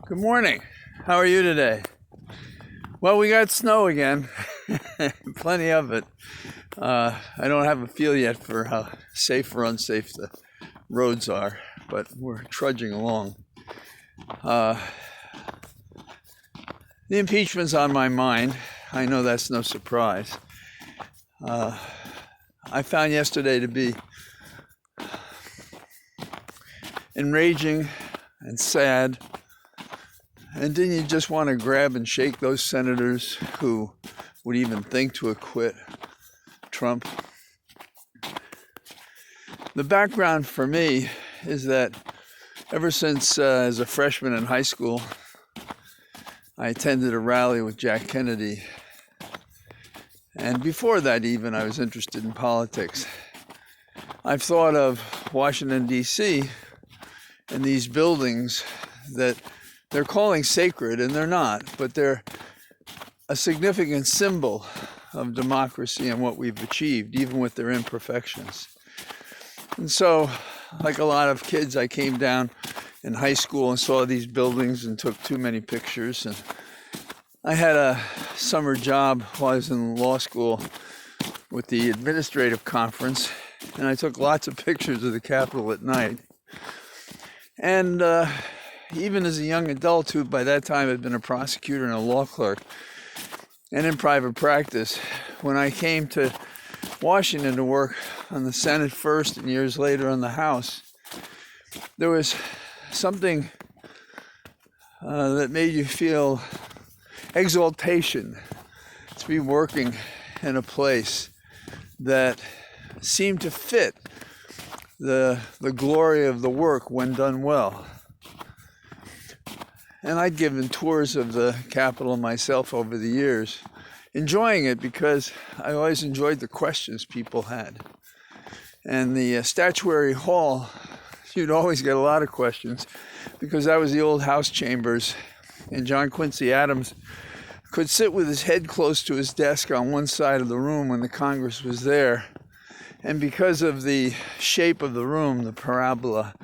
Good morning. How are you today? Well, we got snow again. Plenty of it. I don't have a feel yet for how safe or unsafe the roads are, but we're trudging along. The impeachment's on my mind. I know that's no surprise. I found yesterday to be enraging and sad. And didn't you just want to grab and shake those senators who would even think to acquit Trump? The background for me is that ever since as a freshman in high school, I attended a rally with Jack Kennedy. And before that even, I was interested in politics. I've thought of Washington, D.C. and these buildings that they're calling sacred, and they're not, but they're a significant symbol of democracy and what we've achieved, even with their imperfections. And so, like a lot of kids, I came down in high school and saw these buildings and took too many pictures. And I had a summer job while I was in law school with the administrative conference, and I took lots of pictures of the Capitol at night. And even as a young adult who by that time had been a prosecutor and a law clerk and in private practice, when I came to Washington to work on the Senate first and years later on the House, there was something that made you feel exaltation to be working in a place that seemed to fit the glory of the work when done well. And I'd given tours of the Capitol myself over the years, enjoying it because I always enjoyed the questions people had. And the Statuary Hall, you'd always get a lot of questions because that was the old House chambers. And John Quincy Adams could sit with his head close to his desk on one side of the room when the Congress was there. And because of the shape of the room, the parabola,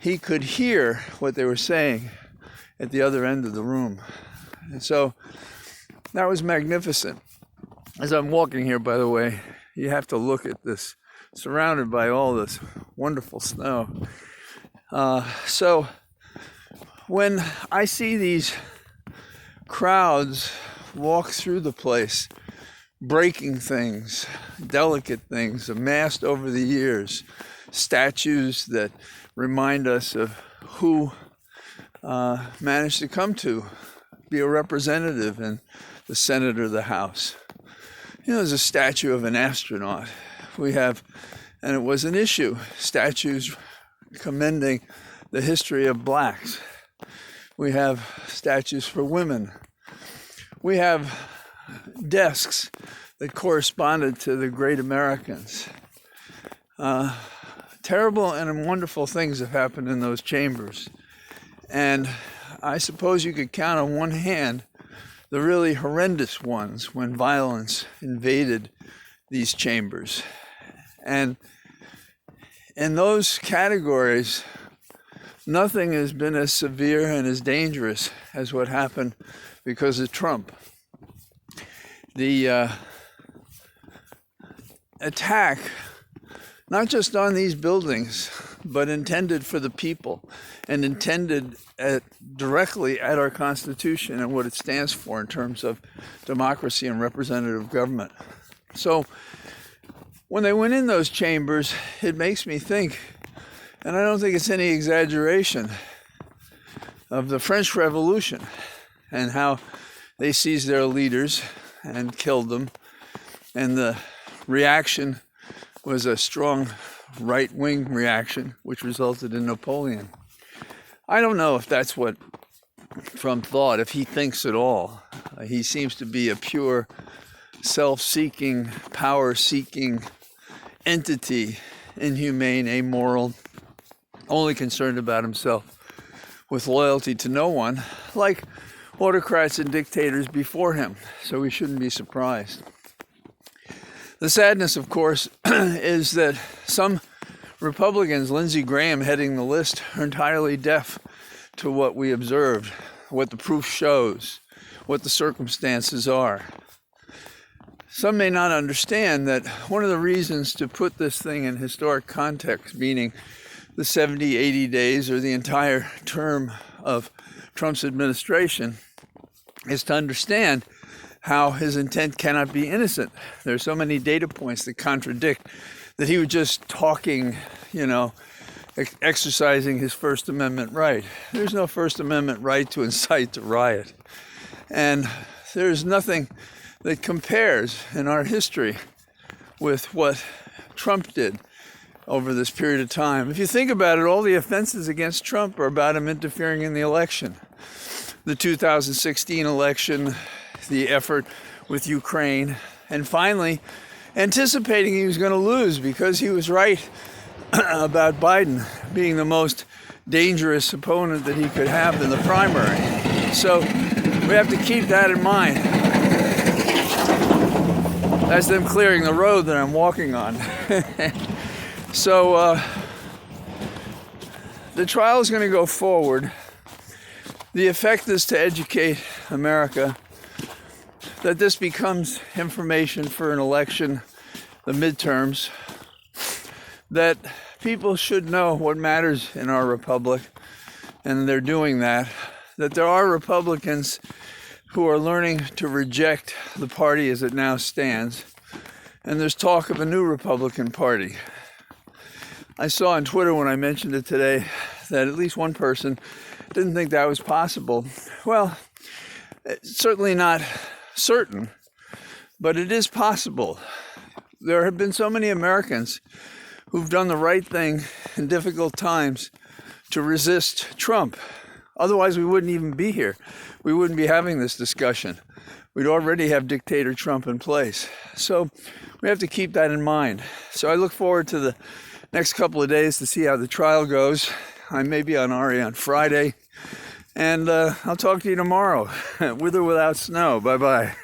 he could hear what they were saying at the other end of the room. And so that was magnificent. As I'm walking here, by the way, you have to look at this, surrounded by all this wonderful snow. So when I see these crowds walk through the place, breaking things, delicate things, amassed over the years, statues that remind us of who managed to come to be a representative in the Senate or the House. You know, there's a statue of an astronaut. We have, and it was an issue, statues commending the history of blacks. We have statues for women. We have desks that corresponded to the great Americans. Terrible and wonderful things have happened in those chambers. And I suppose you could count on one hand the really horrendous ones when violence invaded these chambers. And in those categories, nothing has been as severe and as dangerous as what happened because of Trump. The attack, not just on these buildings, but intended for the people and intended directly at our Constitution and what it stands for in terms of democracy and representative government. So when they went in those chambers, it makes me think, and I don't think it's any exaggeration, of the French Revolution and how they seized their leaders and killed them. And the reaction was a strong right-wing reaction, which resulted in Napoleon. I don't know if that's what Trump thought, if he thinks at all. He seems to be a pure self-seeking, power-seeking entity, inhumane, amoral, only concerned about himself, with loyalty to no one, like autocrats and dictators before him. So we shouldn't be surprised. The sadness, of course, is that some Republicans, Lindsey Graham heading the list, are entirely deaf to what we observed, what the proof shows, what the circumstances are. Some may not understand that one of the reasons to put this thing in historic context, meaning the 70, 80 days or the entire term of Trump's administration, is to understand how his intent cannot be innocent. There's so many data points that contradict that he was just talking, exercising his First Amendment right. There's no First Amendment right to incite to riot. And there's nothing that compares in our history with what Trump did over this period of time. If you think about it, all the offenses against Trump are about him interfering in the election. The 2016 election, the effort with Ukraine, and finally anticipating he was going to lose because he was right about Biden being the most dangerous opponent that he could have in the primary. So we have to keep that in mind. That's them clearing the road that I'm walking on. So the trial is going to go forward. The effect is to educate America that this becomes information for an election, the midterms, that people should know what matters in our republic, and they're doing that there are Republicans who are learning to reject the party as it now stands, and there's talk of a new Republican Party. I saw on Twitter when I mentioned it today that at least one person didn't think that was possible. Well, it's certainly not certain, but it is possible. There have been so many Americans who've done the right thing in difficult times to resist Trump. Otherwise, we wouldn't even be here. We wouldn't be having this discussion. We'd already have dictator Trump in place. So we have to keep that in mind. So I look forward to the next couple of days to see how the trial goes. I may be on RE on Friday. And I'll talk to you tomorrow, with or without snow. Bye-bye.